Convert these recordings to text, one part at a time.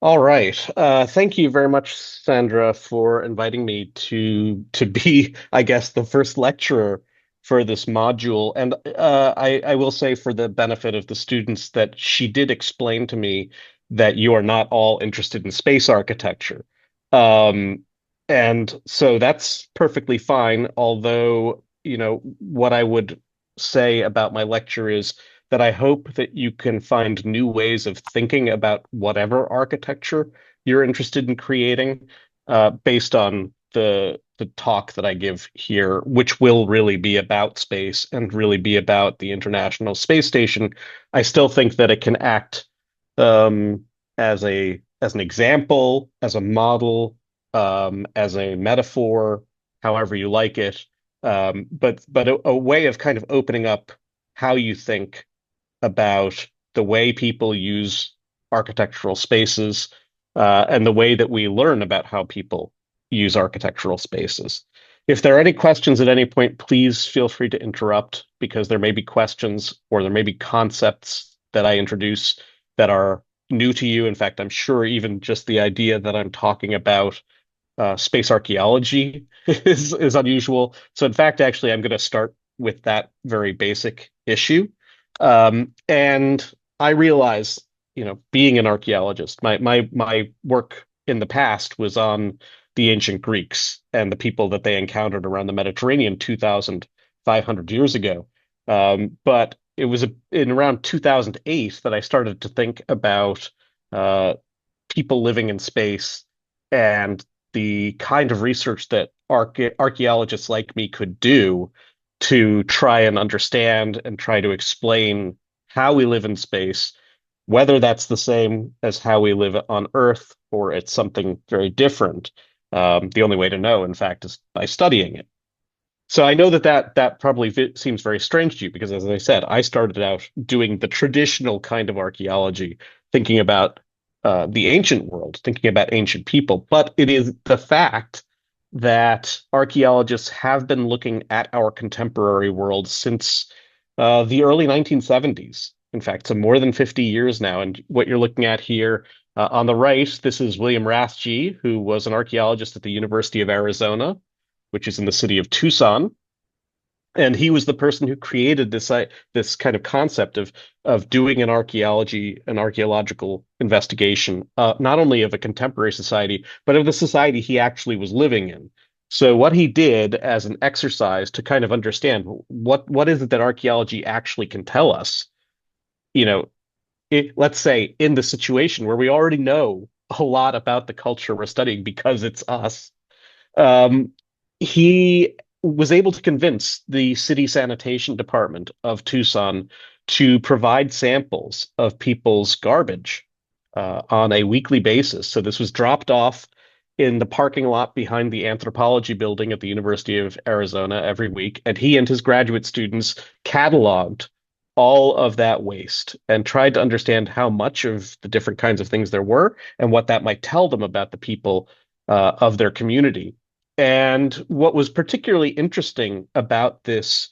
All right. Thank you very much, Sandra, for inviting me to be, I guess, the first lecturer for this module. And I will say, for the benefit of the students, that she did explain to me that you are not all interested in space architecture. Um, and so that's perfectly fine. Although, what I would say about my lecture is that I hope that you can find new ways of thinking about whatever architecture you're interested in creating, based on the talk that I give here, which will really be about space and really be about the International Space Station. I still think that it can act um, as an example, as a model, as a metaphor, however you like it, but a way of kind of opening up how you think about the way people use architectural spaces, and the way that we learn about how people use architectural spaces. If there are any questions at any point, please feel free to interrupt because there may be questions or there may be concepts that I introduce that are new to you. In fact, I'm sure even just the idea that I'm talking about space archaeology is unusual. So in fact, actually, I'm going to start with that very basic issue. And I realize, being an archaeologist, my work in the past was on the ancient Greeks and the people that they encountered around the Mediterranean 2,500 years ago. But it was in around 2008 that I started to think about uh, people living in space and the kind of research that archaeologists like me could do to try and understand and try to explain how we live in space, whether that's the same as how we live on Earth or it's something very different. The only way to know, in fact, is by studying it. So I know that probably seems very strange to you because, as I said, I started out doing the traditional kind of archaeology, thinking about the ancient world, thinking about ancient people. But it is the fact that archaeologists have been looking at our contemporary world since the early 1970s. In fact, so more than 50 years now. And what you're looking at here on the right, this is William Rathje, who was an archaeologist at the University of Arizona, which is in the city of Tucson. And he was the person who created this kind of concept of doing an archaeological investigation, not only of a contemporary society, but of the society he actually was living in. So what he did as an exercise to kind of understand what is it that archaeology actually can tell us, you know, let's say in the situation where we already know a lot about the culture we're studying because it's us. um, he was able to convince the city sanitation department of Tucson to provide samples of people's garbage on a weekly basis. So this was dropped off in the parking lot behind the anthropology building at the University of Arizona every week, and he and his graduate students cataloged all of that waste and tried to understand how much of the different kinds of things there were and what that might tell them about the people of their community. And what was particularly interesting about this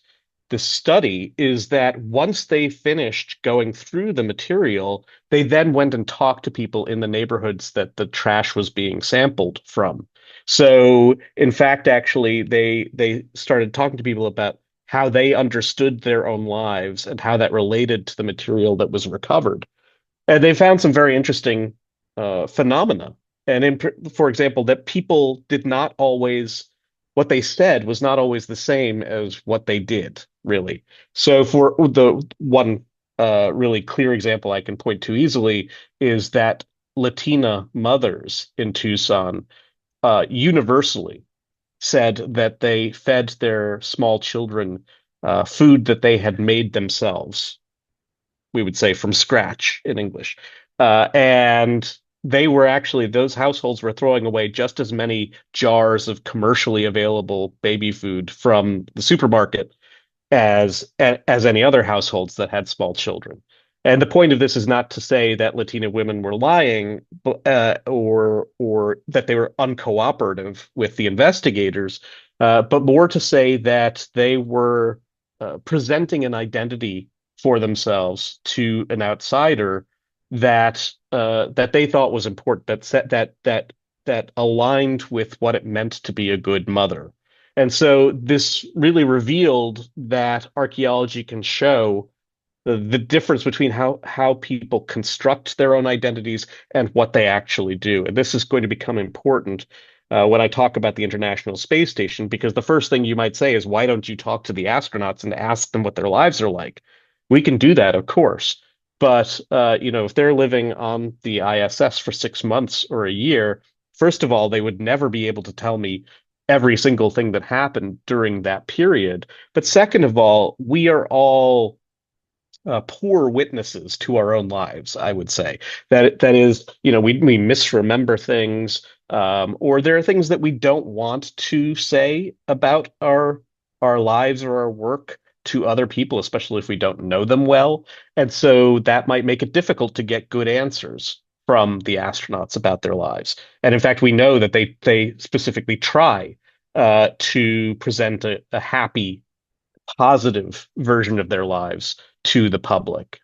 study is that once they finished going through the material, they then went and talked to people in the neighborhoods that the trash was being sampled from. So, in fact, actually, they started talking to people about how they understood their own lives and how that related to the material that was recovered. And they found some very interesting phenomena. And for example, that people did not always, what they said was not always the same as what they did, really. So for the one really clear example I can point to easily is that Latina mothers in Tucson universally said that they fed their small children food that they had made themselves, we would say from scratch in English. And they were actually, those households were throwing away just as many jars of commercially available baby food from the supermarket as any other households that had small children. And the point of this is not to say that Latina women were lying, or that they were uncooperative with the investigators, but more to say that they were presenting an identity for themselves to an outsider that they thought was important, that aligned with what it meant to be a good mother. And so this really revealed that archaeology can show the difference between how people construct their own identities and what they actually do. And this is going to become important when I talk about the International Space Station, because the first thing you might say is, why don't you talk to the astronauts and ask them what their lives are like? We can do that, of course. But if they're living on the ISS for 6 months or a year, first of all, they would never be able to tell me every single thing that happened during that period. But second of all, we are all poor witnesses to our own lives, I would say. That is, we misremember things, or there are things that we don't want to say about our lives or our work to other people, especially if we don't know them well. And so that might make it difficult to get good answers from the astronauts about their lives. And in fact, we know that they specifically try to present a happy positive version of their lives to the public.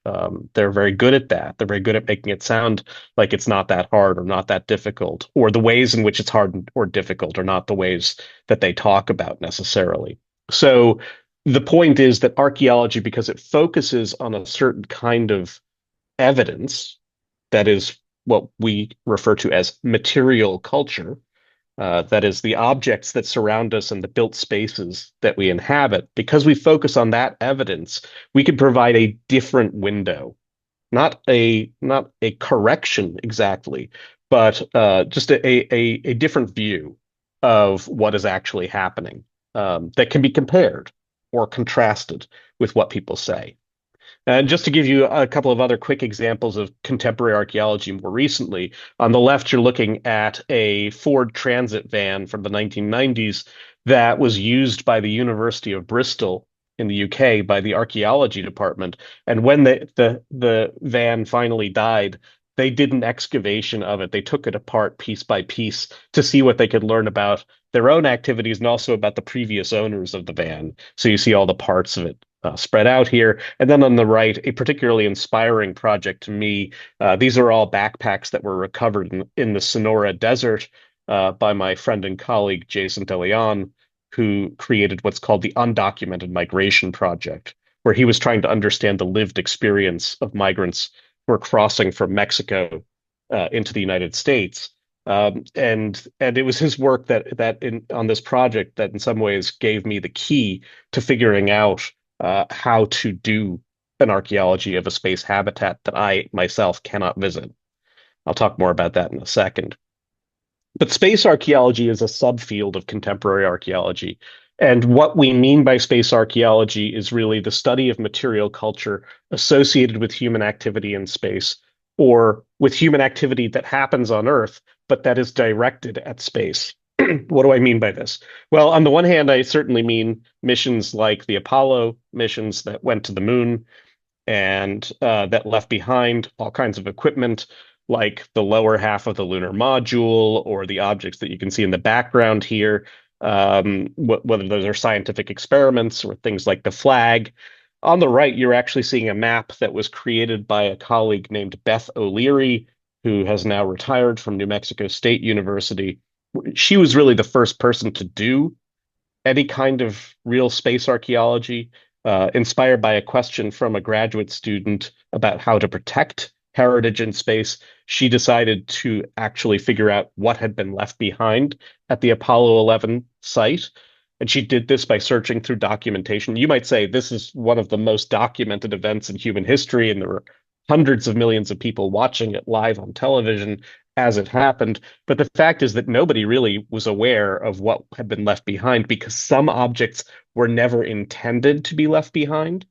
They're very good at that. They're very good at making it sound like it's not that hard or not that difficult, or the ways in which it's hard or difficult are not the ways that they talk about necessarily. So the point is that archaeology, because it focuses on a certain kind of evidence, that is what we refer to as material culture, that is the objects that surround us and the built spaces that we inhabit, because we focus on that evidence, we can provide a different window, not a correction exactly, but just a different view of what is actually happening, that can be compared or contrasted with what people say. And just to give you a couple of other quick examples of contemporary archaeology more recently, on the left, you're looking at a Ford Transit van from the 1990s that was used by the University of Bristol in the UK by the archaeology department. And when the van finally died, they did an excavation of it. They took it apart piece by piece to see what they could learn about their own activities and also about the previous owners of the van. So you see all the parts of it spread out here. And then on the right, a particularly inspiring project to me. These are all backpacks that were recovered in the Sonora Desert by my friend and colleague Jason DeLeon, who created what's called the Undocumented Migration Project, where he was trying to understand the lived experience of migrants who are crossing from Mexico into the United States. And it was his work on this project that in some ways gave me the key to figuring out how to do an archaeology of a space habitat that I myself cannot visit. I'll talk more about that in a second. But space archaeology is a subfield of contemporary archaeology. And what we mean by space archaeology is really the study of material culture associated with human activity in space, or with human activity that happens on Earth, but that is directed at space. What do I mean by this? Well, on the one hand, I certainly mean missions like the Apollo missions that went to the moon and that left behind all kinds of equipment, like the lower half of the lunar module or the objects that you can see in the background here, whether those are scientific experiments or things like the flag. On the right, you're actually seeing a map that was created by a colleague named Beth O'Leary, who has now retired from New Mexico State University. She was really the first person to do any kind of real space archaeology, inspired by a question from a graduate student about how to protect heritage in space. She decided to actually figure out what had been left behind at the Apollo 11 site. And she did this by searching through documentation. You might say this is one of the most documented events in human history, and there were hundreds of millions of people watching it live on television as it happened. But the fact is that nobody really was aware of what had been left behind because some objects were never intended to be left behind.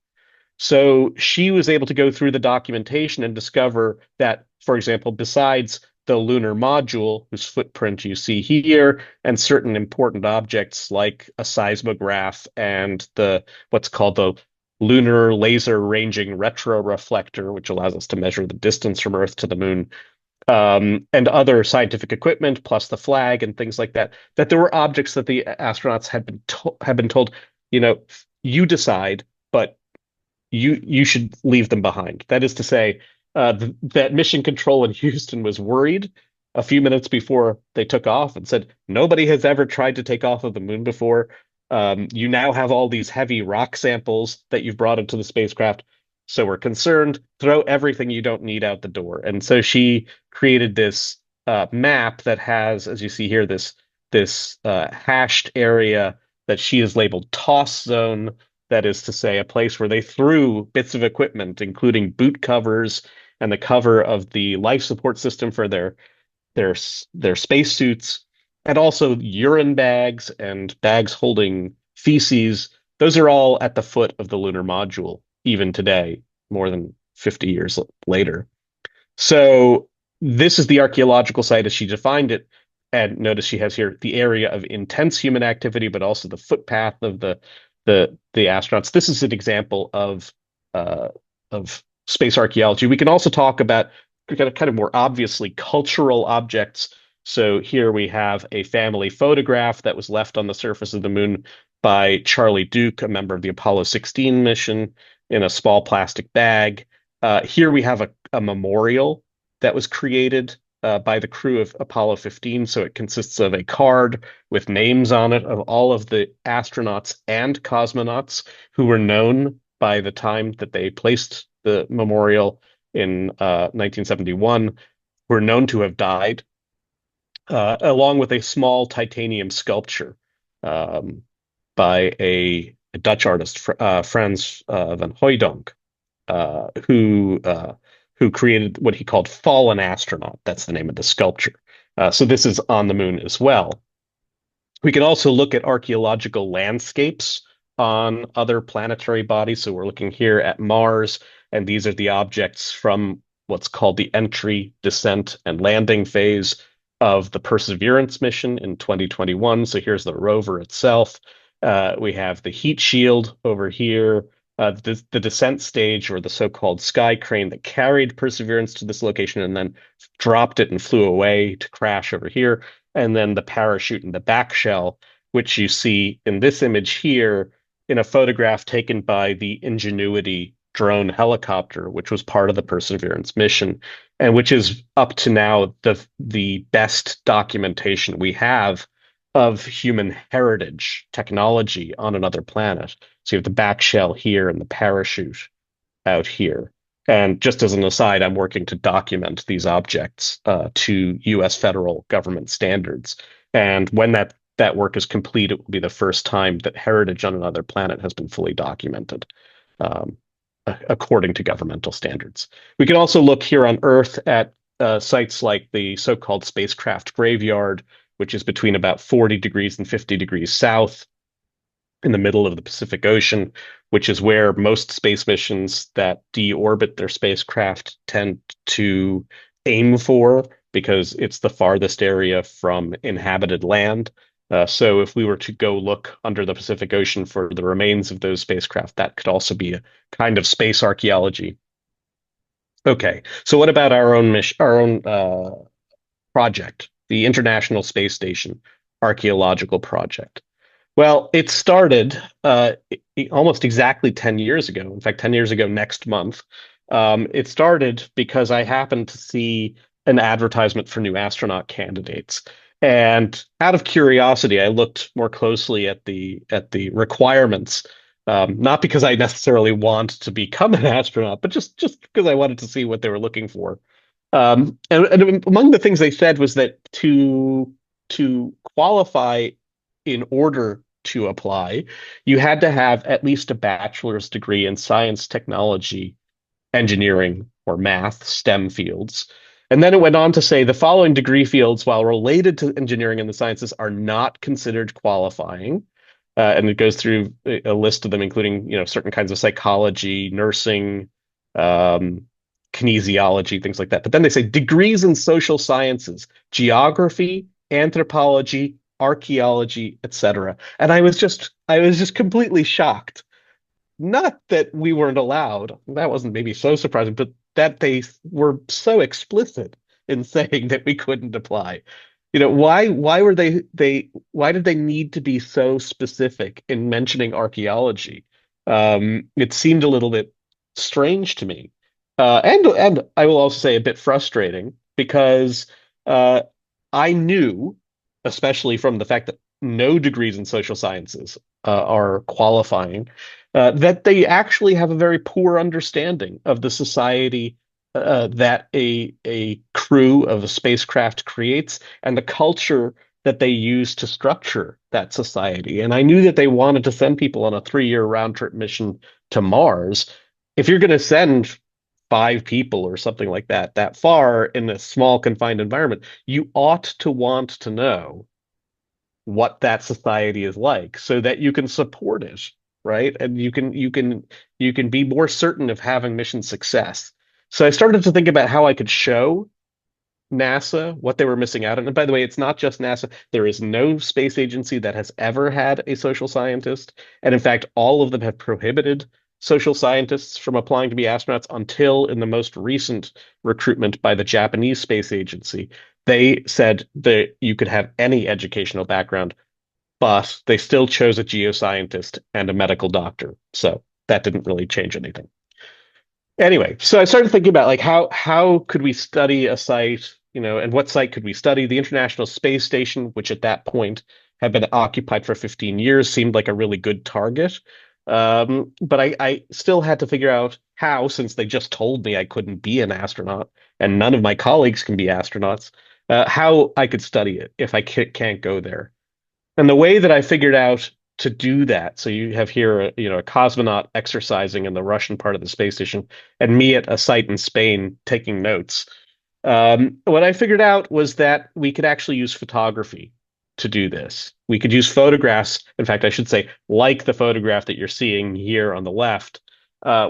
So she was able to go through the documentation and discover that, for example, besides the lunar module, whose footprint you see here, and certain important objects like a seismograph and the what's called the lunar laser ranging retroreflector, which allows us to measure the distance from Earth to the moon, and other scientific equipment, plus the flag and things like that, that there were objects that the astronauts had been told, you know, you decide, but you should leave them behind. That is to say, that Mission Control in Houston was worried a few minutes before they took off and said, nobody has ever tried to take off of the moon before. You now have all these heavy rock samples that you've brought into the spacecraft. So we're concerned. Throw everything you don't need out the door. And so she created this map that has, as you see here, this hashed area that she has labeled toss zone. That is to say, a place where they threw bits of equipment, including boot covers and the cover of the life support system for their their spacesuits, and also urine bags and bags holding feces. Those are all at the foot of the lunar module, even today, more than 50 years later. So this is the archaeological site as she defined it. And notice she has here the area of intense human activity, but also the footpath of the astronauts. This is an example uh, of space archaeology. We can also talk about kind of more obviously cultural objects. So here we have a family photograph that was left on the surface of the moon by Charlie Duke, a member of the Apollo 16 mission, in a small plastic bag. Here we have a memorial that was created by the crew of Apollo 15. So it consists of a card with names on it of all of the astronauts and cosmonauts who were known by the time that they placed the memorial in 1971, were known to have died, along with a small titanium sculpture um, by a Dutch artist, Frans van Hooijdonk, who created what he called Fallen Astronaut. That's the name of the sculpture. So this is on the moon as well. We can also look at archaeological landscapes on other planetary bodies. So we're looking here at Mars, and these are the objects from what's called the entry, descent, and landing phase of the Perseverance mission in 2021. So here's the rover itself. We have the heat shield over here, the descent stage, or the so-called sky crane that carried Perseverance to this location and then dropped it and flew away to crash over here, and then the parachute and the back shell, which you see in this image here in a photograph taken by the Ingenuity drone helicopter, which was part of the Perseverance mission, and which is up to now the best documentation we have of human heritage technology on another planet. So you have the back shell here and the parachute out here. And just as an aside, I'm working to document these objects to US federal government standards. And when that work is complete, it will be the first time that heritage on another planet has been fully documented, um, according to governmental standards. We can also look here on Earth at sites like the so-called spacecraft graveyard, which is between about 40 degrees and 50 degrees south in the middle of the Pacific Ocean, which is where most space missions that deorbit their spacecraft tend to aim for, because it's the farthest area from inhabited land. So if we were to go look under the Pacific Ocean for the remains of those spacecraft, that could also be a kind of space archaeology. Okay, so what about our own mission, our own project, the International Space Station Archaeological Project? Well, it started almost exactly 10 years ago. In fact, 10 years ago next month. It started because I happened to see an advertisement for new astronaut candidates. And out of curiosity, I looked more closely at the requirements, not because I necessarily want to become an astronaut, but just because I wanted to see what they were looking for. And among the things they said was that to qualify in order to apply, you had to have at least a bachelor's degree in science, technology, engineering, or math, STEM fields. And then it went on to say the following degree fields, while related to engineering and the sciences, are not considered qualifying. And it goes through a list of them, including, certain kinds of psychology, nursing, um, kinesiology, things like that. But then they say degrees in social sciences, geography, anthropology, archaeology, etc. And I was just completely shocked. Not that we weren't allowed. That wasn't maybe so surprising, but that they were so explicit in saying that we couldn't apply. Why were why did they need to be so specific in mentioning archaeology? It seemed a little bit strange to me. And I will also say a bit frustrating because uh, I knew, especially from the fact that no degrees in social sciences are qualifying, that they actually have a very poor understanding of the society that a crew of a spacecraft creates and the culture that they use to structure that society. And I knew that they wanted to send people on a 3-year round trip mission to Mars. If you're going to send 5 people or something like that, that far in a small confined environment, you ought to want to know what that society is like so that you can support it, right? And you can be more certain of having mission success. So I started to think about how I could show NASA what they were missing out on. And by the way, it's not just NASA. There is no space agency that has ever had a social scientist. And in fact, all of them have prohibited social scientists from applying to be astronauts until in the most recent recruitment by the Japanese space agency. They said that you could have any educational background, but they still chose a geoscientist and a medical doctor. So that didn't really change anything. Anyway, so I started thinking about like how could we study a site, and what site could we study? The International Space Station, which at that point had been occupied for 15 years, seemed like a really good target. But I still had to figure out how, since they just told me I couldn't be an astronaut, and none of my colleagues can be astronauts, how I could study it if I can't go there. And the way that I figured out to do that, so you have here, a cosmonaut exercising in the Russian part of the space station, and me at a site in Spain taking notes. What I figured out was that we could actually use photography to do this. We could use photographs. In fact, I should say, like the photograph that you're seeing here on the left,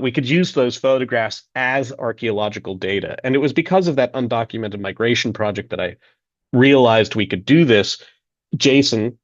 we could use those photographs as archaeological data. And it was because of that undocumented migration project that I realized we could do this. Jason,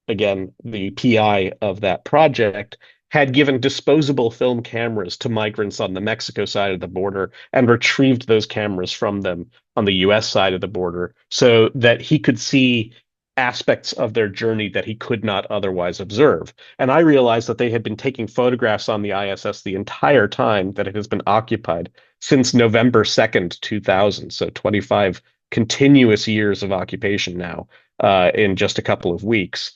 again, the PI of that project, had given disposable film cameras to migrants on the Mexico side of the border and retrieved those cameras from them on the US side of the border so that he could see aspects of their journey that he could not otherwise observe. And I realized that they had been taking photographs on the ISS the entire time that it has been occupied since November 2nd, 2000. So 25 continuous years of occupation now in just a couple of weeks.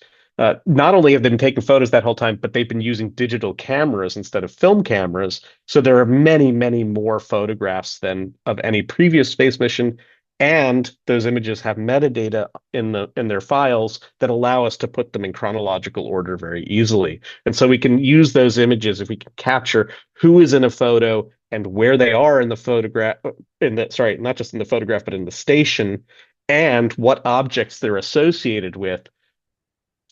Not only have they been taking photos that whole time, but they've been using digital cameras instead of film cameras. So there are many, many more photographs than of any previous space mission. And those images have metadata in their files that allow us to put them in chronological order very easily. And so we can use those images if we can capture who is in a photo and where they are in the photograph, sorry, not just in the photograph, but in the station, and what objects they're associated with.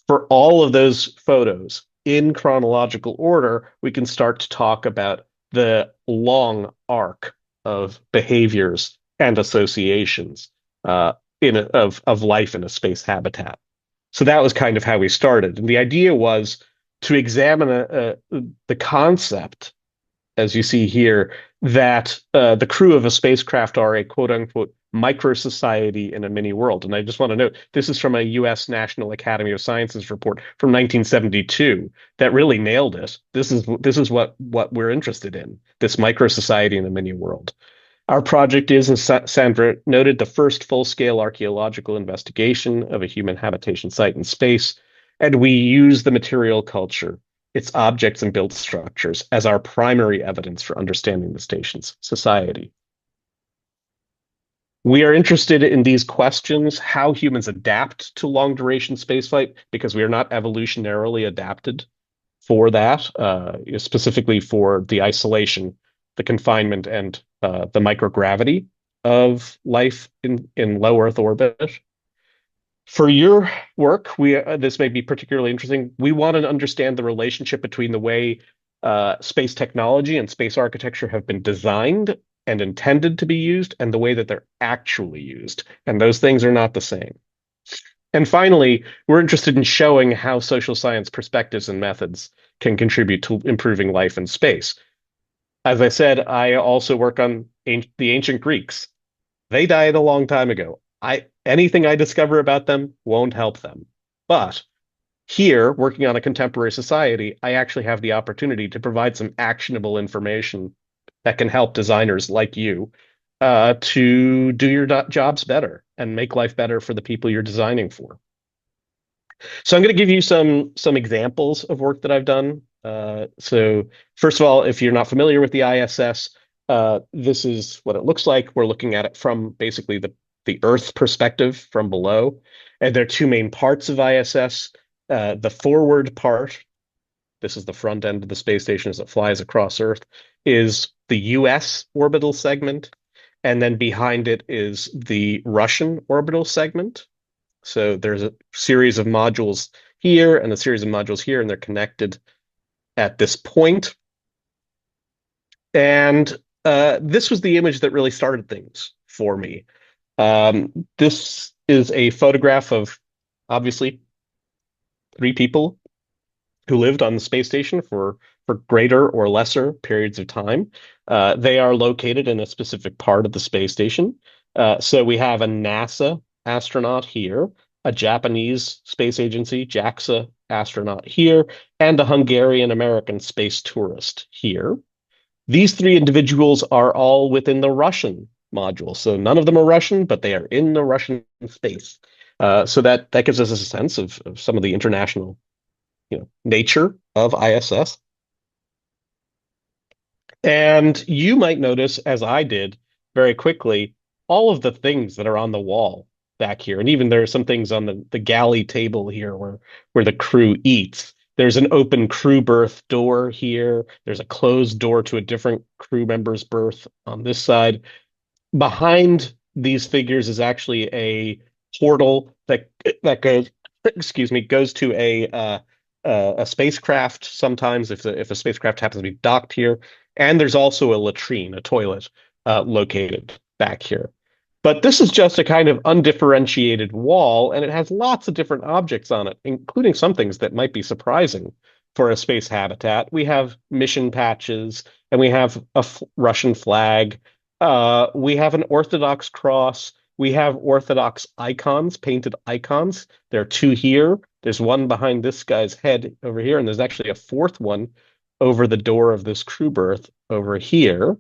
For all of those photos in chronological order, we can start to talk about the long arc of behaviors and associations of life in a space habitat. So that was kind of how we started. And the idea was to examine the concept, as you see here, that the crew of a spacecraft are a quote unquote micro society in a mini world. And I just want to note this is from a US National Academy of Sciences report from 1972 that really nailed it. This is what we're interested in, this micro society in a mini world. Our project is, as Sandra noted, the first full-scale archaeological investigation of a human habitation site in space, and we use the material culture, its objects and built structures, as our primary evidence for understanding the station's society. We are interested in these questions, how humans adapt to long-duration spaceflight, because we are not evolutionarily adapted for that, specifically for the isolation, the confinement, and the microgravity of life in low Earth orbit. For your work, this may be particularly interesting. We want to understand the relationship between the way space technology and space architecture have been designed and intended to be used and the way that they're actually used. And those things are not the same. And finally, we're interested in showing how social science perspectives and methods can contribute to improving life in space. As I said, I also work on the ancient Greeks. They died a long time ago. Anything I discover about them won't help them. But here, working on a contemporary society, I actually have the opportunity to provide some actionable information that can help designers like you to do your jobs better and make life better for the people you're designing for. So I'm going to give you some examples of work that I've done. So first of all, if you're not familiar with the ISS, this is what it looks like. We're looking at it from basically the Earth perspective from below. And there are two main parts of ISS. The forward part, this is the front end of the space station as it flies across Earth, is the US orbital segment. And then behind it is the Russian orbital segment. So there's a series of modules here and a series of modules here, and they're connected at this point. And this was the image that really started things for me. This is a photograph of obviously three people who lived on the space station for greater or lesser periods of time. They are located in a specific part of the space station. So we have a NASA astronaut here, a Japanese space agency, JAXA astronaut here, and a Hungarian American space tourist here. These three individuals are all within the Russian module. So none of them are Russian, but they are in the Russian space. So that gives us a sense of some of the international, nature of ISS. And you might notice, as I did very quickly, all of the things that are on the wall back here. And even there are some things on the galley table here where the crew eats. There's an open crew berth door here. There's a closed door to a different crew member's berth on this side. Behind these figures is actually a portal that goes, excuse me, goes to a spacecraft sometimes if a spacecraft happens to be docked here. And there's also a latrine, a toilet, located back here. But this is just a kind of undifferentiated wall, and it has lots of different objects on it, including some things that might be surprising for a space habitat. We have mission patches, and we have a Russian flag. We have an Orthodox cross. We have Orthodox icons, painted icons. There are two here. There's one behind this guy's head over here, and there's actually a fourth one over the door of this crew berth over here.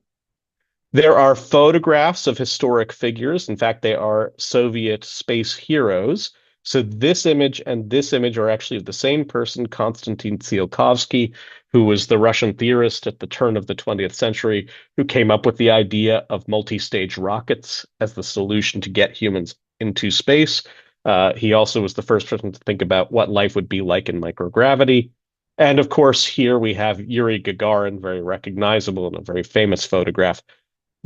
There are photographs of historic figures. In fact, they are Soviet space heroes. So this image and this image are actually of the same person, Konstantin Tsiolkovsky, who was the Russian theorist at the turn of the 20th century, who came up with the idea of multi-stage rockets as the solution to get humans into space. He also was the first person to think about what life would be like in microgravity. And of course, here we have Yuri Gagarin, very recognizable in a very famous photograph.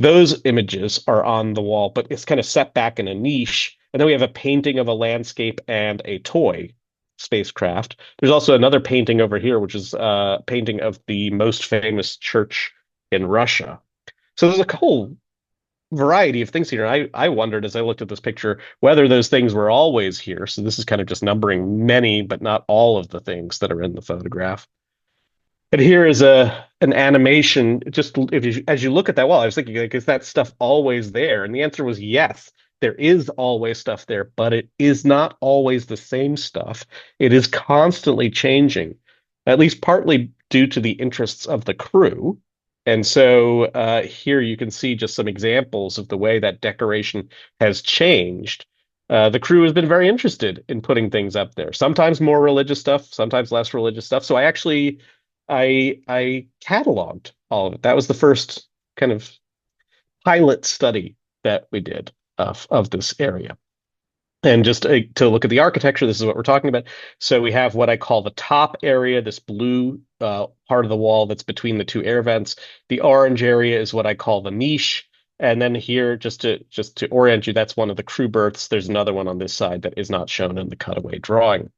Those images are on the wall, but it's kind of set back in a niche. And then we have a painting of a landscape and a toy spacecraft. There's also another painting over here, which is a painting of the most famous church in Russia. So there's a whole variety of things here. I wondered as I looked at this picture whether those things were always here. So this is kind of just numbering many, but not all of the things that are in the photograph. And here is an animation. Just if you, as you look at that wall, I was thinking, like, is that stuff always there? And the answer was yes. There is always stuff there, but it is not always the same stuff. It is constantly changing, at least partly due to the interests of the crew. And so here you can see just some examples of the way that decoration has changed. The crew has been very interested in putting things up there. Sometimes more religious stuff, sometimes less religious stuff. So I cataloged all of it. That was the first kind of pilot study that we did of this area. And just to look at the architecture, this is what we're talking about. So we have what I call the top area, this blue part of the wall that's between the two air vents. The orange area is what I call the niche. And then here, just to orient you, that's one of the crew berths. There's another one on this side that is not shown in the cutaway drawing.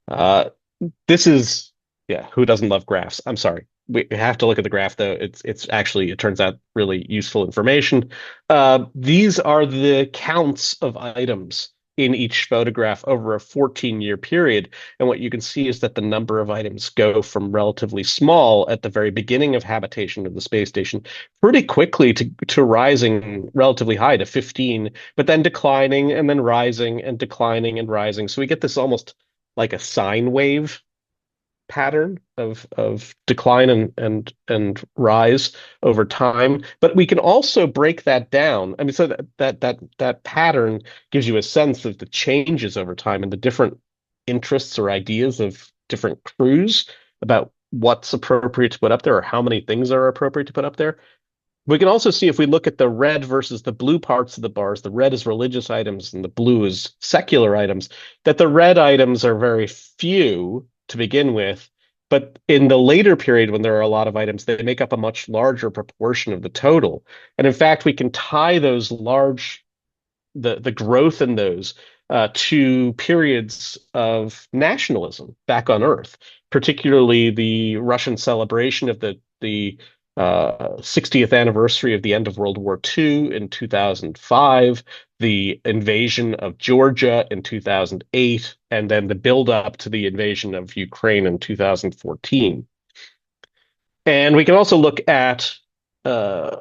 This is, yeah, who doesn't love graphs? I'm sorry. We have to look at the graph, though. It's actually, it turns out, really useful information. These are the counts of items in each photograph over a 14-year period. And what you can see is that the number of items go from relatively small at the very beginning of habitation of the space station pretty quickly to rising relatively high to 15, but then declining and then rising and declining and rising. So we get this almost like a sine wave pattern of decline and rise over time. But we can also break that down. I mean, so that pattern gives you a sense of the changes over time and the different interests or ideas of different crews about what's appropriate to put up there or how many things are appropriate to put up there. We can also see if we look at the red versus the blue parts of the bars, the red is religious items and the blue is secular items, that the red items are very few to begin with. But in the later period, when there are a lot of items, they make up a much larger proportion of the total. And in fact, we can tie those large the growth in those to periods of nationalism back on Earth, particularly the Russian celebration of the 60th anniversary of the end of World War II in 2005, the invasion of Georgia in 2008, and then the build up to the invasion of Ukraine in 2014. And we can also look at uh,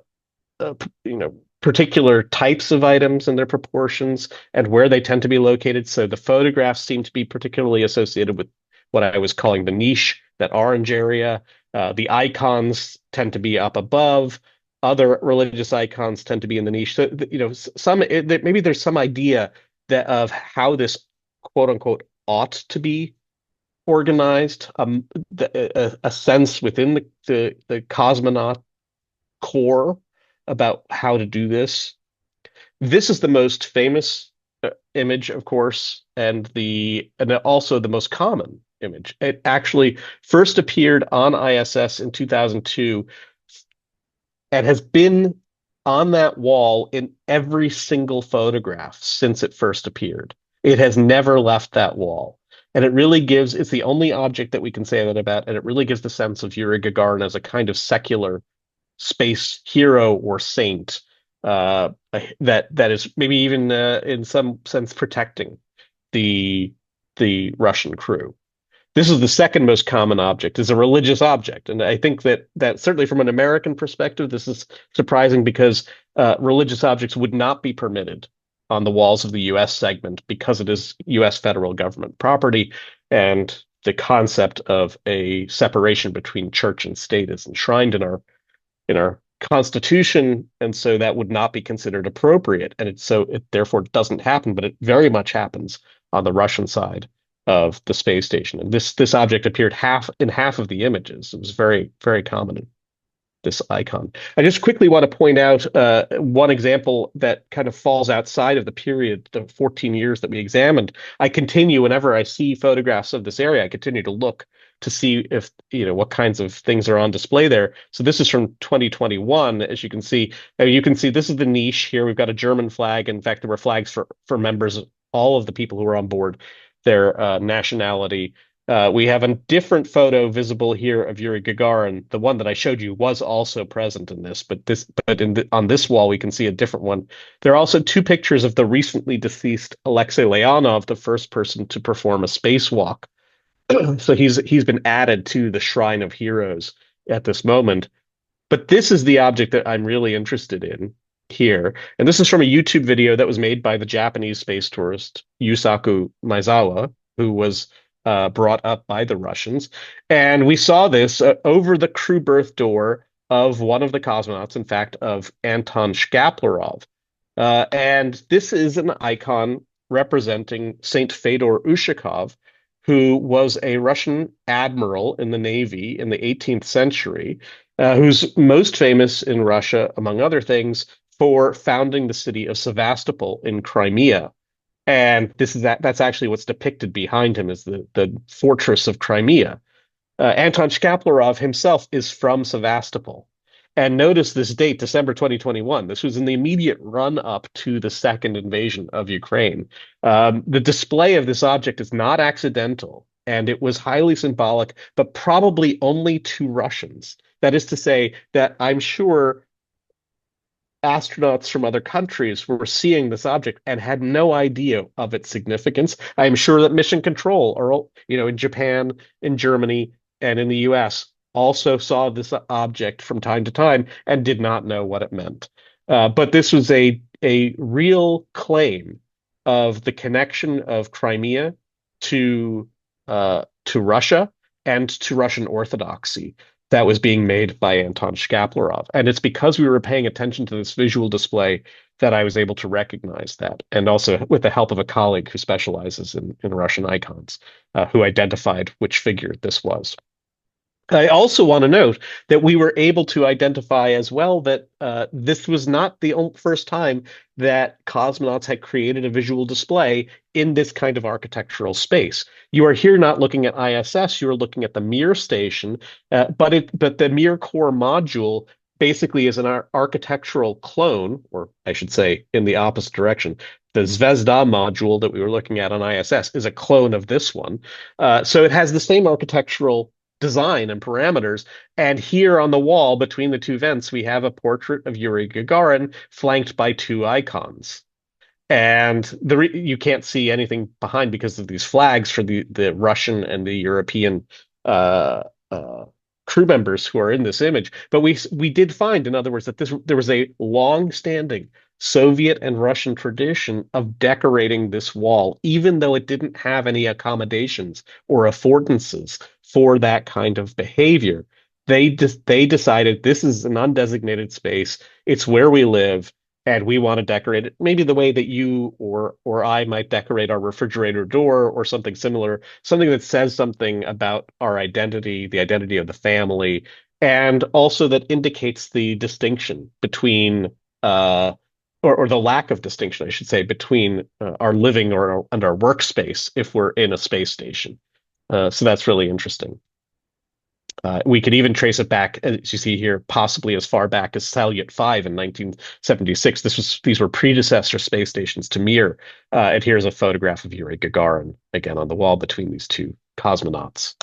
particular types of items and their proportions and where they tend to be located. So the photographs seem to be particularly associated with what I was calling the niche, that orange area. The icons tend to be up above. Other religious icons tend to be in the niche. So, maybe there's some idea that of how this quote unquote ought to be organized, a sense within the cosmonaut core about how to do this. This is the most famous image, of course, and also the most common image. It actually first appeared on ISS in 2002 and has been on that wall in every single photograph since it first appeared. It has never left that wall. And it's the only object that we can say that about, and it really gives the sense of Yuri Gagarin as a kind of secular space hero or saint that is maybe even in some sense protecting the the Russian crew. This is the second most common object, is a religious object, and I think that certainly from an American perspective, this is surprising because religious objects would not be permitted on the walls of the U.S. segment because it is U.S. federal government property, and the concept of a separation between church and state is enshrined in our constitution, and so that would not be considered appropriate, and it therefore doesn't happen, but it very much happens on the Russian side of the space station. And this object appeared half of the images. It was very, very common, this icon. I just quickly want to point out one example that kind of falls outside of the period, the 14 years that we examined. I continue, whenever I see photographs of this area, I continue to look to see if, what kinds of things are on display there. So this is from 2021, as you can see. You can see this is the niche here. We've got a German flag. In fact, there were flags for members, all of the people who were on board, their nationality. We have a different photo visible here of Yuri Gagarin. The one that I showed you was also present in this, on this wall we can see a different one. There are also two pictures of the recently deceased Alexei Leonov, the first person to perform a spacewalk. So he's been added to the Shrine of Heroes at this moment. But this is the object that I'm really interested in here. And this is from a YouTube video that was made by the Japanese space tourist Yusaku Maezawa, who was brought up by the Russians. And we saw this over the crew berth door of one of the cosmonauts, in fact, of Anton Shkaplerov. And this is an icon representing Saint Fedor Ushakov, who was a Russian admiral in the Navy in the 18th century, who's most famous in Russia, among other things, for founding the city of Sevastopol in Crimea. And that's actually what's depicted behind him, is the fortress of Crimea. Anton Shkaplerov himself is from Sevastopol. And notice this date, December 2021. This was in the immediate run up to the second invasion of Ukraine. The display of this object is not accidental, and it was highly symbolic, but probably only to Russians. That is to say that I'm sure astronauts from other countries were seeing this object and had no idea of its significance. I am sure that Mission Control, or in Japan, in Germany, and in the US, also saw this object from time to time and did not know what it meant. But this was a real claim of the connection of Crimea to Russia, and to Russian Orthodoxy that was being made by Anton Shkaplerov. And it's because we were paying attention to this visual display that I was able to recognize that. And also with the help of a colleague who specializes in Russian icons, who identified which figure this was. I also want to note that we were able to identify as well that this was not the first time that cosmonauts had created a visual display in this kind of architectural space. You are here not looking at ISS, you are looking at the Mir station, but the Mir core module basically is an architectural clone, or I should say in the opposite direction. The Zvezda module that we were looking at on ISS is a clone of this one. So it has the same architectural design and parameters. And here on the wall between the two vents, we have a portrait of Yuri Gagarin flanked by two icons. And you can't see anything behind because of these flags for the Russian and the European uh, uh, crew members who are in this image. But we did find, in other words, that there was a long-standing Soviet and Russian tradition of decorating this wall, even though it didn't have any accommodations or affordances for that kind of behavior. They decided this is an undesignated space. It's where we live and we want to decorate it maybe the way that you or I might decorate our refrigerator door or something similar, something that says something about our identity, the identity of the family, and also that indicates the distinction between or the lack of distinction, I should say, between our living and our workspace if we're in a space station. So that's really interesting. We could even trace it back, as you see here, possibly as far back as Salyut 5 in 1976. These were predecessor space stations to Mir. And here's a photograph of Yuri Gagarin again on the wall between these two cosmonauts.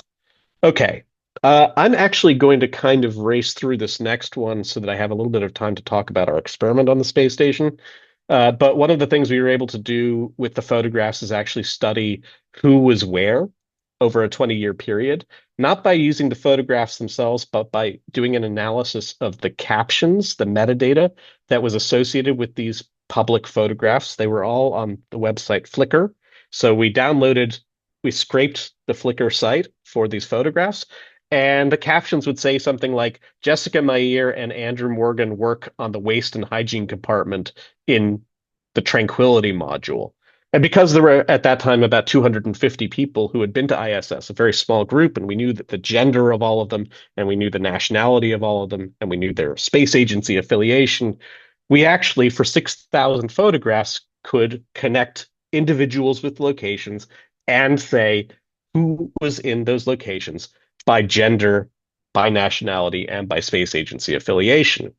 Okay. I'm actually going to kind of race through this next one so that I have a little bit of time to talk about our experiment on the space station. But one of the things we were able to do with the photographs is actually study who was where over a 20-year period, not by using the photographs themselves, but by doing an analysis of the captions, the metadata that was associated with these public photographs. They were all on the website Flickr. So we scraped the Flickr site for these photographs, and the captions would say something like Jessica Meir and Andrew Morgan work on the waste and hygiene compartment in the Tranquility module. And because there were at that time about 250 people who had been to ISS, a very small group, and we knew that the gender of all of them, and we knew the nationality of all of them, and we knew their space agency affiliation, we actually, for 6,000 photographs, could connect individuals with locations and say who was in those locations by gender, by nationality, and by space agency affiliation.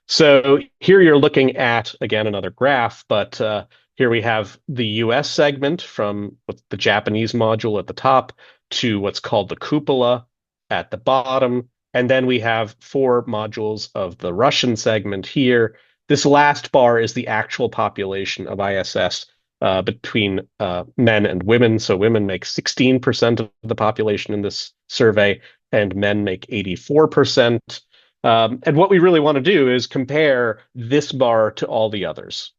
So here you're looking at, again, another graph, but here we have the US segment from the Japanese module at the top to what's called the cupola at the bottom. And then we have four modules of the Russian segment here. This last bar is the actual population of ISS between men and women. So women make 16% of the population in this survey, and men make 84%. And what we really want to do is compare this bar to all the others.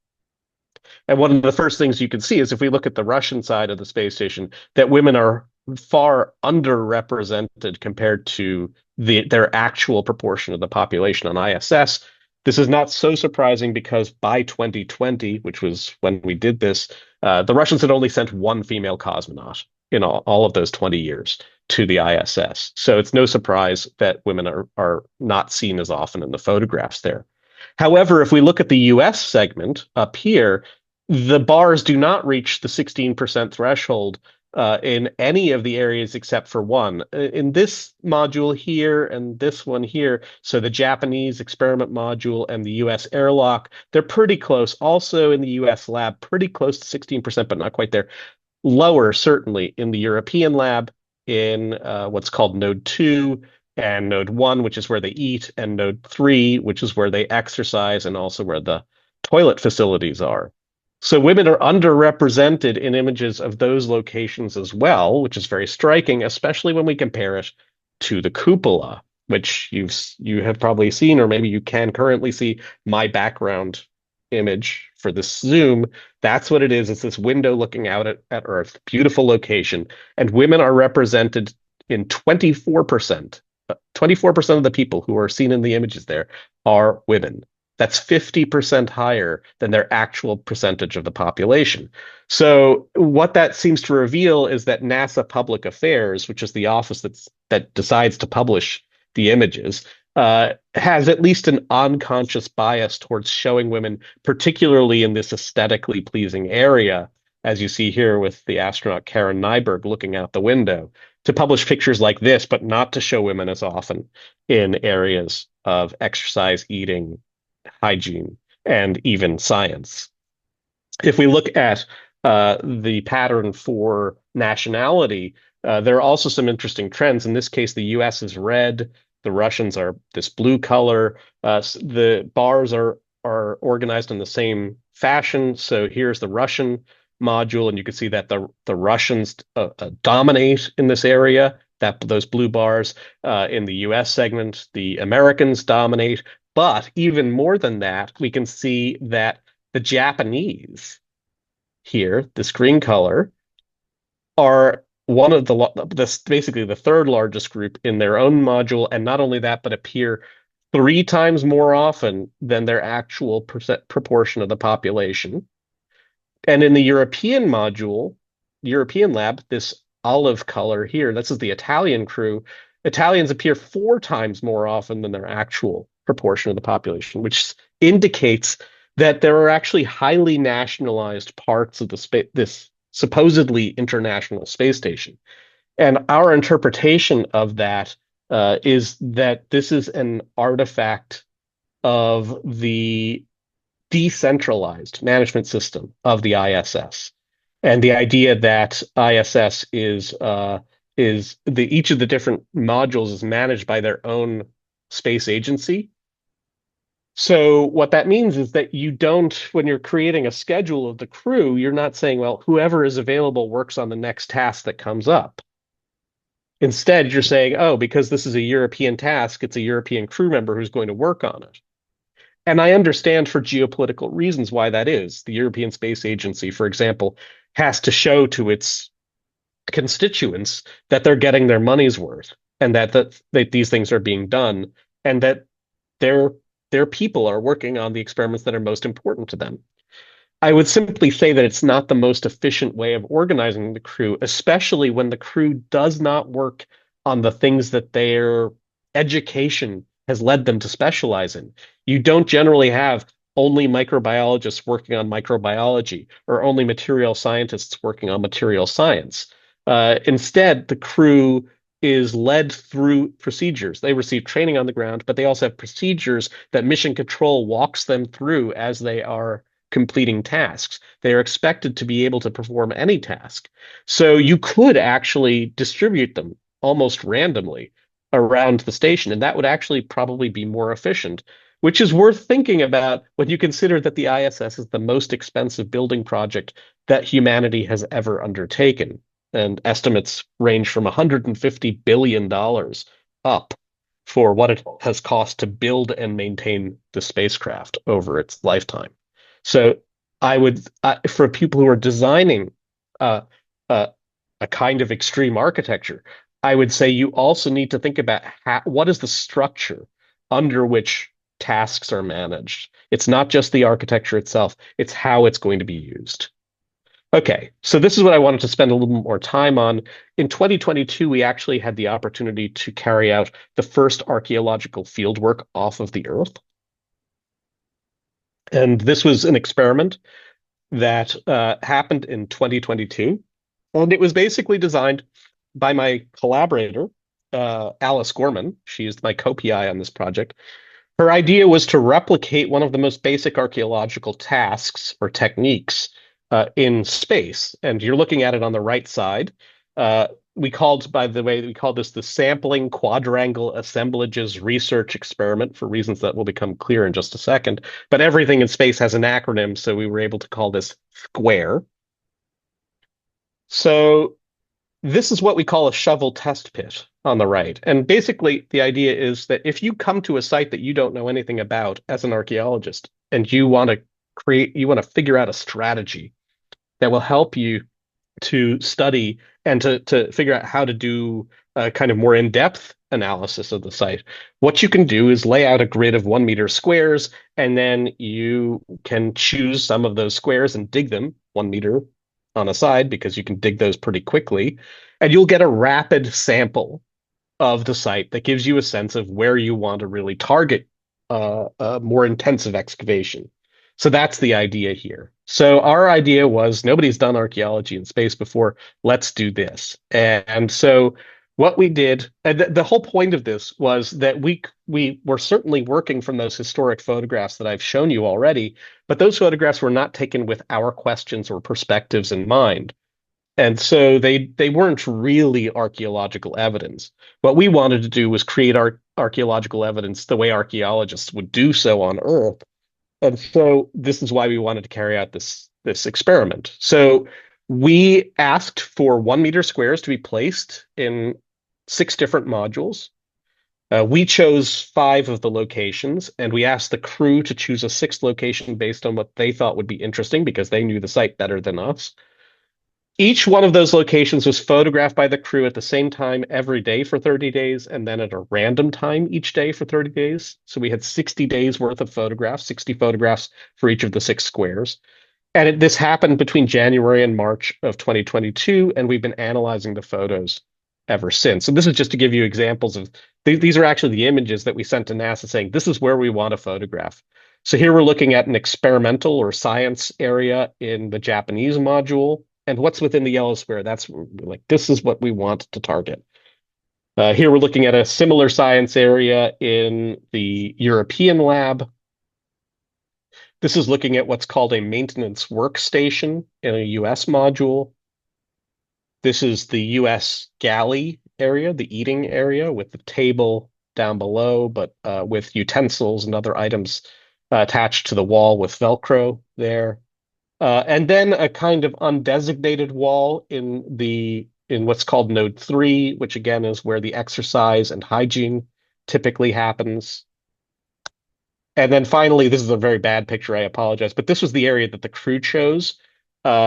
And one of the first things you can see is if we look at the Russian side of the space station, that women are far underrepresented compared to their actual proportion of the population on ISS. This is not so surprising because by 2020, which was when we did this, the Russians had only sent one female cosmonaut in all of those 20 years to the ISS. So it's no surprise that women are not seen as often in the photographs there. However, if we look at the US segment up here, the bars do not reach the 16% threshold in any of the areas except for one. In this module here and this one here, so the Japanese experiment module and the US airlock, they're pretty close. Also in the US lab, pretty close to 16%, but not quite there. Lower, certainly, in the European lab, in what's called Node 2 and Node 1, which is where they eat, and Node 3, which is where they exercise and also where the toilet facilities are. So women are underrepresented in images of those locations as well, which is very striking, especially when we compare it to the cupola, which you have probably seen, or maybe you can currently see my background image for this Zoom. That's what it is. It's this window looking out at Earth, beautiful location, and women are represented in 24%. 24% of the people who are seen in the images there are women. That's 50% higher than their actual percentage of the population. So what that seems to reveal is that NASA Public Affairs, which is the office that decides to publish the images, has at least an unconscious bias towards showing women, particularly in this aesthetically pleasing area, as you see here with the astronaut Karen Nyberg looking out the window, to publish pictures like this, but not to show women as often in areas of exercise, eating, hygiene, and even science. If we look at the pattern for nationality, there are also some interesting trends. In this case, the US is red, the Russians are this blue color. The bars are organized in the same fashion. So here's the Russian module, and you can see that the Russians dominate in this area. That those blue bars in the U.S. segment, the Americans dominate. But even more than that, we can see that the Japanese here, this green color, are one of basically the third largest group in their own module, and not only that, but appear three times more often than their actual proportion of the population. And in the European module, European lab, this olive color here, this is the Italian crew. Italians appear four times more often than their actual proportion of the population, which indicates that there are actually highly nationalized parts of this supposedly international space station. And our interpretation of that is that this is an artifact of the decentralized management system of the ISS, and the idea that ISS is the each of the different modules is managed by their own space agency. So what that means is that you don't, when you're creating a schedule of the crew, you're not saying, well, whoever is available works on the next task that comes up. Instead, you're saying, oh, because this is a European task, it's a European crew member who's going to work on it. And I understand for geopolitical reasons why that is. The European Space Agency, for example, has to show to its constituents that they're getting their money's worth, and that these things are being done, and that their their people are working on the experiments that are most important to them. I would simply say that it's not the most efficient way of organizing the crew, especially when the crew does not work on the things that their education has led them to specialize in. You don't generally have only microbiologists working on microbiology or only material scientists working on material science. Instead, the crew is led through procedures. They receive training on the ground, but they also have procedures that mission control walks them through as they are completing tasks. They are expected to be able to perform any task. So you could actually distribute them almost randomly around the station, and that would actually probably be more efficient, which is worth thinking about when you consider that the ISS is the most expensive building project that humanity has ever undertaken. And estimates range from $150 billion up for what it has cost to build and maintain the spacecraft over its lifetime. So for people who are designing uh, uh, a kind of extreme architecture, I would say you also need to think about what is the structure under which tasks are managed. It's not just the architecture itself, it's how it's going to be used. Okay, so this is what I wanted to spend a little more time on. In 2022, we actually had the opportunity to carry out the first archaeological fieldwork off of the Earth. And this was an experiment that happened in 2022. And it was basically designed by my collaborator, Alice Gorman. She's my co-PI on this project. Her idea was to replicate one of the most basic archaeological tasks or techniques in space. And you're looking at it on the right side. By the way, we called this the Sampling Quadrangle Assemblages Research Experiment for reasons that will become clear in just a second. But everything in space has an acronym, so we were able to call this SQUARE. So this is what we call a shovel test pit on the right. And basically, the idea is that if you come to a site that you don't know anything about as an archaeologist, and you want to figure out a strategy that will help you to study and to figure out how to do a kind of more in-depth analysis of the site. What you can do is lay out a grid of 1 meter squares, and then you can choose some of those squares and dig them 1 meter on a side because you can dig those pretty quickly, and you'll get a rapid sample of the site that gives you a sense of where you want to really target a more intensive excavation. So that's the idea here. So our idea was nobody's done archaeology in space before. Let's do this. And so what we did, and the whole point of this was that we were certainly working from those historic photographs that I've shown you already, but those photographs were not taken with our questions or perspectives in mind. And so they weren't really archaeological evidence. What we wanted to do was create archaeological evidence the way archaeologists would do so on Earth. And so this is why we wanted to carry out this experiment. So we asked for 1 meter squares to be placed in 6 different modules. We chose 5 of the locations, and we asked the crew to choose a sixth location based on what they thought would be interesting because they knew the site better than us. Each one of those locations was photographed by the crew at the same time every day for 30 days, and then at a random time each day for 30 days. So we had 60 days worth of photographs, 60 photographs for each of the 6 squares. And this happened between January and March of 2022, and we've been analyzing the photos ever since. And this is just to give you examples of these are actually the images that we sent to NASA saying this is where we want to photograph. So here we're looking at an experimental or science area in the Japanese module. And what's within the yellow square? That's like, this is what we want to target. Here we're looking at a similar science area in the European lab. This is looking at what's called a maintenance workstation in a US module. This is the US galley area, the eating area with the table down below, but with utensils and other items attached to the wall with Velcro there. And then a kind of undesignated wall in what's called node 3, which again is where the exercise and hygiene typically happens. And then finally, this is a very bad picture, I apologize, but this was the area that the crew chose,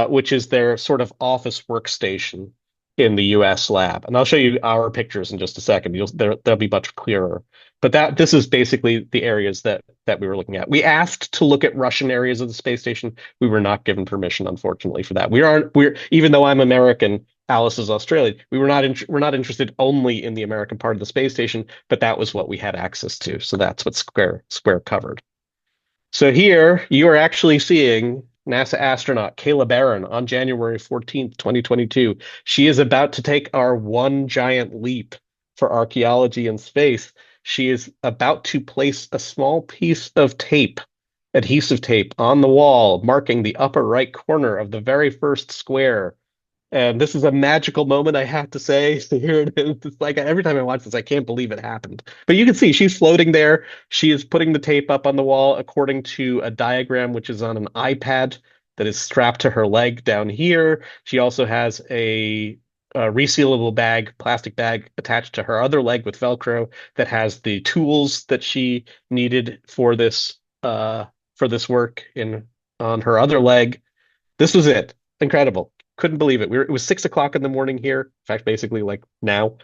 which is their sort of office workstation in the US lab. And I'll show you our pictures in just a second. They'll be much clearer. But this is basically the areas that we were looking at. We asked to look at Russian areas of the space station. We were not given permission, unfortunately, for that. We're even though I'm American, Alice is Australian. We're not interested only in the American part of the space station, but that was what we had access to. So that's what Square covered. So here you are actually seeing NASA astronaut Kayla Barron on January 14th, 2022. She is about to take our one giant leap for archaeology in space. She is about to place a small piece of tape, adhesive tape, on the wall, marking the upper right corner of the very first square. And this is a magical moment, I have to say. So here it is. It's like every time I watch this, I can't believe it happened. But you can see she's floating there. She is putting the tape up on the wall according to a diagram, which is on an iPad that is strapped to her leg down here. She also has a resealable bag, plastic bag, attached to her other leg with Velcro that has the tools that she needed for this work on her other leg. This was it. Incredible. Couldn't believe it. It was 6 o'clock in the morning here. In fact, basically like now,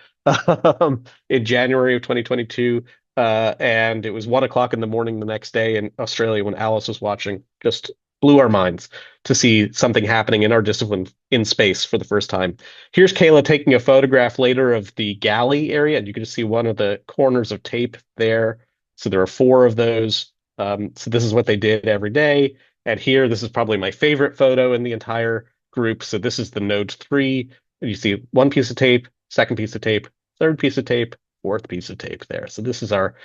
in January of 2022. And it was 1 o'clock in the morning the next day in Australia when Alice was watching. Just blew our minds to see something happening in our discipline in space for the first time. Here's Kayla taking a photograph later of the galley area, and you can just see one of the corners of tape there. So there are 4 of those. So this is what they did every day. And here, this is probably my favorite photo in the entire group. So this is the node 3. And you see one piece of tape, second piece of tape, third piece of tape, fourth piece of tape there. So this is our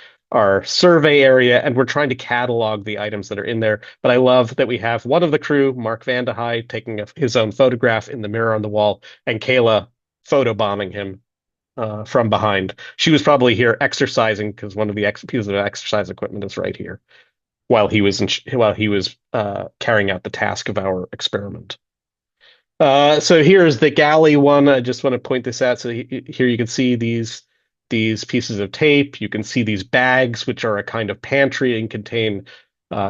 survey area, and we're trying to catalog the items that are in there. But I love that we have one of the crew, Mark Vandehei, taking his own photograph in the mirror on the wall, and Kayla photobombing him from behind. She was probably here exercising because one of the pieces of exercise equipment is right here while he was carrying out the task of our experiment. So here's the galley one. I just want to point this out. So here you can see these pieces of tape. You can see these bags, which are a kind of pantry and contain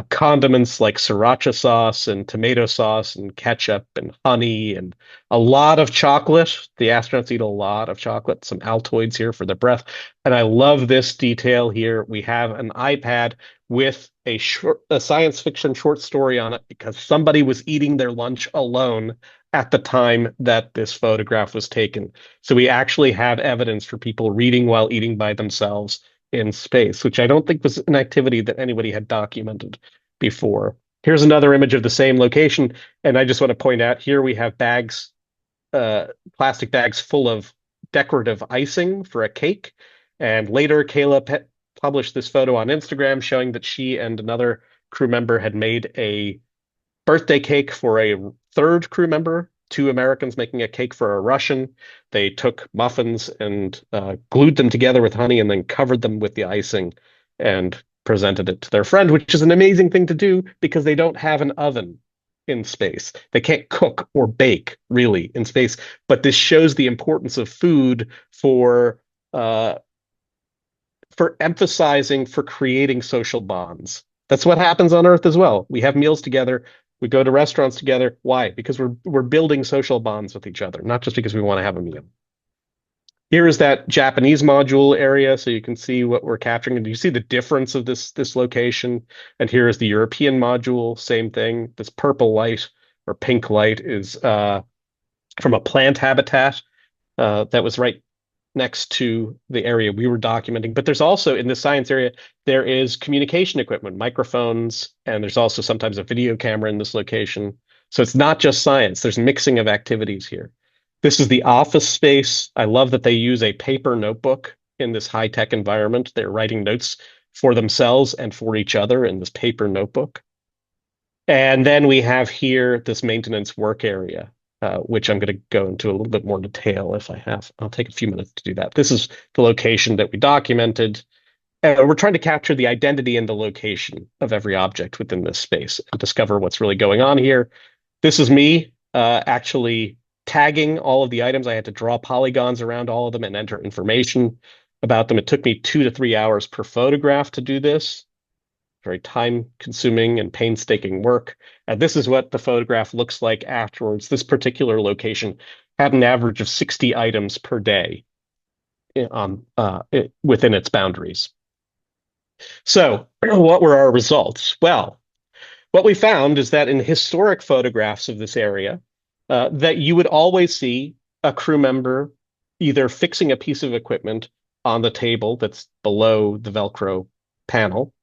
condiments like sriracha sauce and tomato sauce and ketchup and honey and a lot of chocolate. The astronauts eat a lot of chocolate, some Altoids here for the breath. And I love this detail here. We have an iPad with a science fiction short story on it because somebody was eating their lunch alone at the time that this photograph was taken. So we actually have evidence for people reading while eating by themselves in space, which I don't think was an activity that anybody had documented before. Here's another image of the same location, and I just want to point out here we have bags, uh, plastic bags full of decorative icing for a cake. And later, published this photo on Instagram showing that she and another crew member had made a birthday cake for a third crew member, two Americans making a cake for a Russian. They took muffins and glued them together with honey and then covered them with the icing and presented it to their friend, which is an amazing thing to do because they don't have an oven in space. They can't cook or bake really in space, but this shows the importance of food uh, for emphasizing, for creating social bonds. That's what happens on Earth as well. We have meals together. We go to restaurants together. Why? Because we're building social bonds with each other, not just because we want to have a meal. Here is that Japanese module area, so you can see what we're capturing. And you see the difference of this location. And here is the European module, same thing. This purple light or pink light is from a plant habitat that was right next to the area we were documenting. But there's also in the science area, there is communication equipment, microphones, and there's also sometimes a video camera in this location. So it's not just science, there's mixing of activities here. This is the office space. I love that they use a paper notebook in this high-tech environment. They're writing notes for themselves and for each other in this paper notebook. And then we have here this maintenance work area, which I'm going to go into a little bit more detail if I have. I'll take a few minutes to do that. This is the location that we documented. We're trying to capture the identity and the location of every object within this space and discover what's really going on here. This is me actually tagging all of the items. I had to draw polygons around all of them and enter information about them. It took me 2 to 3 hours per photograph to do this. Very time-consuming and painstaking work. And this is what the photograph looks like afterwards. This particular location had an average of 60 items per day within its boundaries. So what were our results? Well, what we found is that in historic photographs of this area, that you would always see a crew member either fixing a piece of equipment on the table that's below the Velcro panel,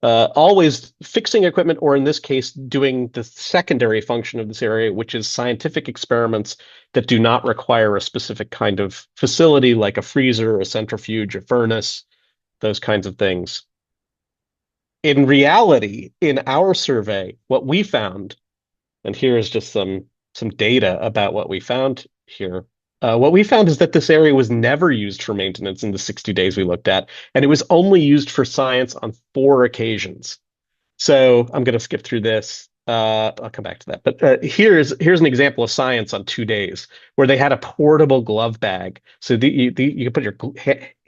always fixing equipment, or in this case, doing the secondary function of this area, which is scientific experiments that do not require a specific kind of facility like a freezer, a centrifuge, a furnace, those kinds of things. In reality, in our survey, what we found, and here is just some data about what we found here. What we found is that this area was never used for maintenance in the 60 days we looked at, and it was only used for science on 4 occasions. So I'm going to skip through this. I'll come back to that. But here's an example of science on 2 days where they had a portable glove bag. So you can put your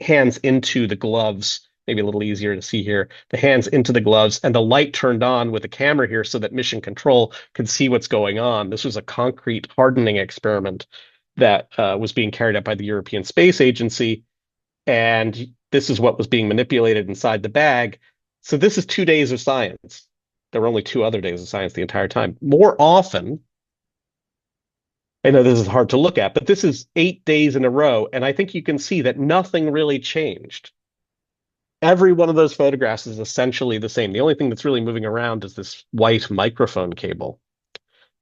hands into the gloves, maybe a little easier to see here, the hands into the gloves, and the light turned on with a camera here so that mission control could see what's going on. This was a concrete hardening experiment that was being carried out by the European Space Agency. And this is what was being manipulated inside the bag. So this is 2 days of science. There were only 2 other days of science the entire time. More often, I know this is hard to look at, but this is 8 days in a row. And I think you can see that nothing really changed. Every one of those photographs is essentially the same. The only thing that's really moving around is this white microphone cable.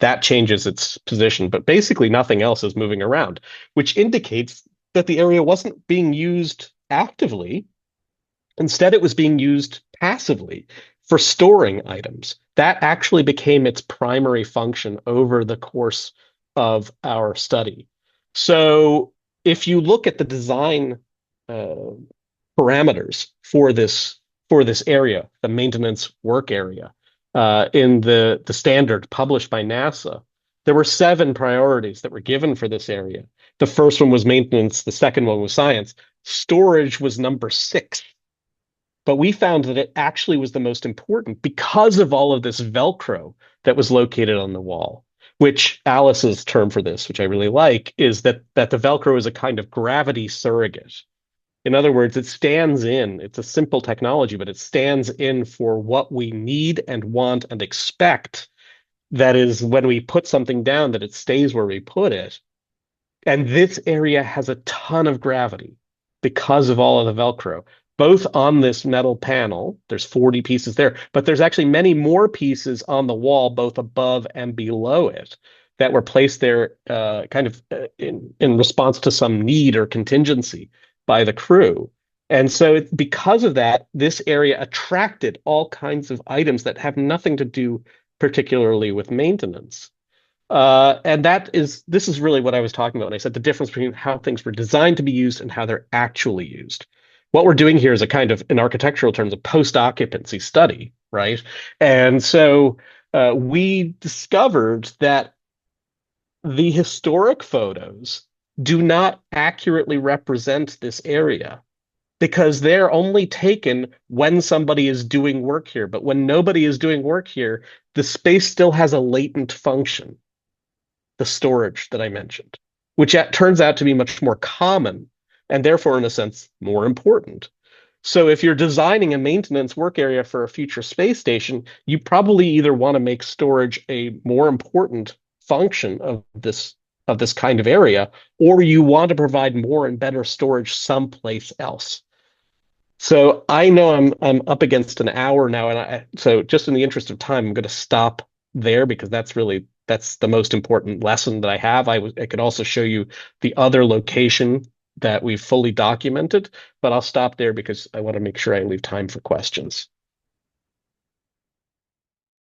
That changes its position, but basically nothing else is moving around, which indicates that the area wasn't being used actively. Instead, it was being used passively for storing items. That actually became its primary function over the course of our study. So if you look at the design parameters for this area, the maintenance work area, in the standard published by NASA, there were 7 priorities that were given for this area. The first one was maintenance. The second one was science. Storage was number 6. But we found that it actually was the most important because of all of this Velcro that was located on the wall, which Alice's term for this, which I really like, is that the Velcro is a kind of gravity surrogate. In other words, it stands in, it's a simple technology, but it stands in for what we need and want and expect. That is, when we put something down, that it stays where we put it. And this area has a ton of gravity because of all of the Velcro, both on this metal panel. There's 40 pieces there, but there's actually many more pieces on the wall, both above and below it, that were placed there in response to some need or contingency by the crew. And so, because of that, this area attracted all kinds of items that have nothing to do particularly with maintenance. And this is really what I was talking about when I said the difference between how things were designed to be used and how they're actually used. What we're doing here is a kind of, in architectural terms, a post-occupancy study, right? And so we discovered that the historic photos do not accurately represent this area because they're only taken when somebody is doing work here. But when nobody is doing work here, the space still has a latent function, the storage that I mentioned, which turns out to be much more common and therefore, in a sense, more important. So if you're designing a maintenance work area for a future space station, you probably either want to make storage a more important function of this kind of area, or you want to provide more and better storage someplace else. So I know I'm up against an hour now, and so just in the interest of time, I'm going to stop there because that's the most important lesson that I have. I could also show you the other location that we've fully documented, but I'll stop there because I want to make sure I leave time for questions.